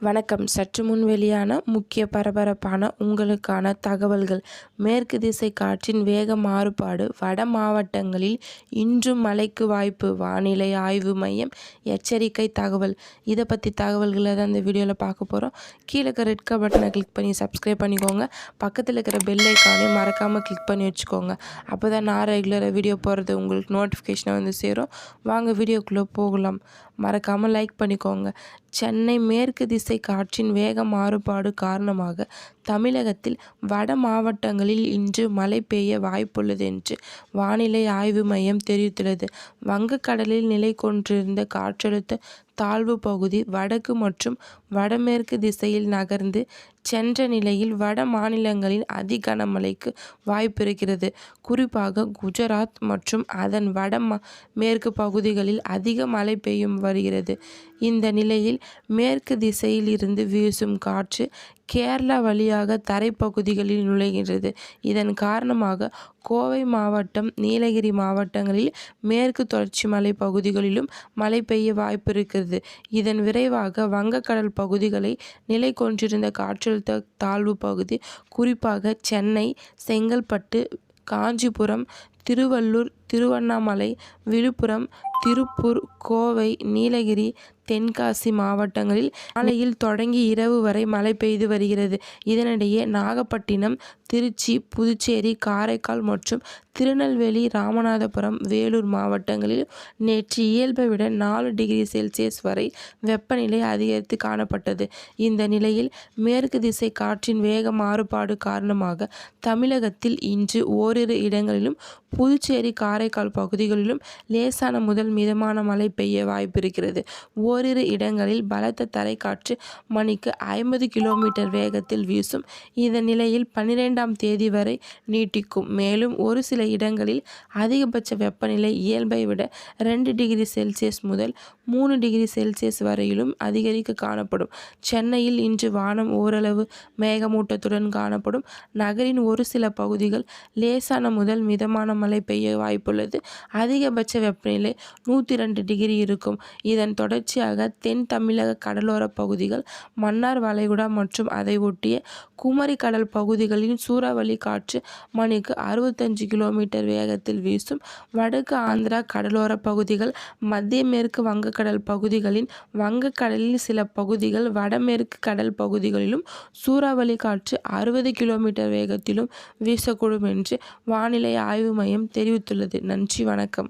வணக்கம். சற்று முன் வெளியான முக்கிய பரபரப்பான உங்களுக்கான தகவல்கள். மேற்கு திசை காற்றின் வேக மாறுபாடு வட மாவட்டங்களில் இன்றும் மழைக்கு வாய்ப்பு. வானிலை ஆய்வு மையம் எச்சரிக்கை தகவல். இதை பற்றி தகவல்களை தான் இந்த வீடியோவில் பார்க்க போகிறோம். கீழே இருக்க ரெட் கலர் பட்டனை கிளிக் பண்ணி சப்ஸ்கிரைப் பண்ணிக்கோங்க. பக்கத்தில் இருக்கிற பெல் ஐக்கானையும் மறக்காமல் கிளிக் பண்ணி வச்சுக்கோங்க. அப்போ தான் நான் ரெகுலராக வீடியோ போடுறது உங்களுக்கு நோட்டிஃபிகேஷனாக வந்து சேரும். வாங்க வீடியோக்குள்ளே போகலாம். மறக்காமல் லைக் பண்ணிக்கோங்க. சென்னை மேற்கு திசை காற்றின் வேக மாறுபாடு காரணமாக தமிழகத்தில் வட மாவட்டங்களில் இன்று மழை பெய்ய வாய்ப்புள்ளது என்று வானிலை ஆய்வு மையம் தெரிவித்துள்ளது. வங்கக்கடலில் நிலை கொண்டிருந்த காற்றழுத்த தாழ்வு பகுதி வடக்கு மற்றும் வடமேற்கு திசையில் நகர்ந்து சென்ற நிலையில் வட மாநிலங்களில் அதி கனமழைக்கு வாய்ப்பிருக்கிறது. குறிப்பாக குஜராத் மற்றும் அதன் வட மேற்கு பகுதிகளில் அதிக மழை பெய்யும் வருகிறது. இந்த நிலையில் மேற்கு திசையில் இருந்து வீசும் காற்று கேரளா வழியாக தரைப்பகுதிகளில் நுழைகின்றது. இதன் காரணமாக கோவை மாவட்டம், நீலகிரி மாவட்டங்களில் மேற்கு தொடர்ச்சி மலை பகுதிகளிலும் மழை பெய்ய வாய்ப்பு இருக்கிறது. இதன் விரைவாக வங்கக்கடல் பகுதிகளை நிலை கொண்டிருந்த காற்றழுத்த தாழ்வு பகுதி குறிப்பாக சென்னை, செங்கல்பட்டு, காஞ்சிபுரம், திருவள்ளூர், திருவண்ணாமலை, விழுப்புரம், திருப்பூர், கோவை, நீலகிரி, தென்காசி மாவட்டங்களில் மாலையில் தொடங்கி இரவு வரை மழை பெய்து வருகிறது. இதனிடையே நாகப்பட்டினம், திருச்சி, புதுச்சேரி, காரைக்கால் மற்றும் திருநெல்வேலி, ராமநாதபுரம், வேலூர் மாவட்டங்களில் நேற்று இயல்பை விட 4 டிகிரி செல்சியஸ் வரை வெப்பநிலை அதிகரித்து காணப்பட்டது. இந்த நிலையில் மேற்கு திசை காற்றின் வேக மாறுபாடு காரணமாக தமிழகத்தில் இன்று ஓரிரு இடங்களிலும், புதுச்சேரி, காரைக்கால் பகுதிகளிலும் லேசான முதல் மிதமான மழை பெய்ய வாய்ப்பிருக்கிறது. ஓரிரு இடங்களில் பலத்த தரைக்காற்று மணிக்கு 50 கிலோமீட்டர் வேகத்தில் வீசும். இந்த நிலையில் 12ஆம் தேதி வரை நீட்டிக்கும். மேலும் ஒரு சில இடங்களில் அதிகபட்ச வெப்பநிலை இயல்பை விட 2 டிகிரி செல்சியஸ் முதல் 3 டிகிரி செல்சியஸ் வரையிலும் அதிகரிக்க காணப்படும். சென்னையில் இன்று வானம் ஓரளவு மேகமூட்டத்துடன் காணப்படும். நகரின் ஒரு சில பகுதிகள் லேசான முதல் மிதமான மழை பெய்ய வாய்ப்புள்ளது. அதிகபட்ச வெப்பநிலை 102 டிகிரி இருக்கும். இதன் தொடர்ச்சியாக தென் தமிழக கடலோர பகுதிகள், மன்னார் வளைகுடா மற்றும் அதை ஒட்டிய குமரி கடல் பகுதிகளில் சூறாவளி காற்று மணிக்கு 65 கிலோமீட்டர் வேகத்தில் வீசும். வடக்கு ஆந்திரா கடலோர பகுதிகள், மத்திய மேற்கு வங்கக்கடல் பகுதிகளின் வங்கக்கடலில் சில பகுதிகள், வடமேற்கு கடல் பகுதிகளிலும் சூறாவளி காற்று 60 கிலோமீட்டர் வேகத்திலும் வீசக்கூடும் என்று வானிலை ஆய்வு மையம் தெரிவித்துள்ளது. நன்றி, வணக்கம்.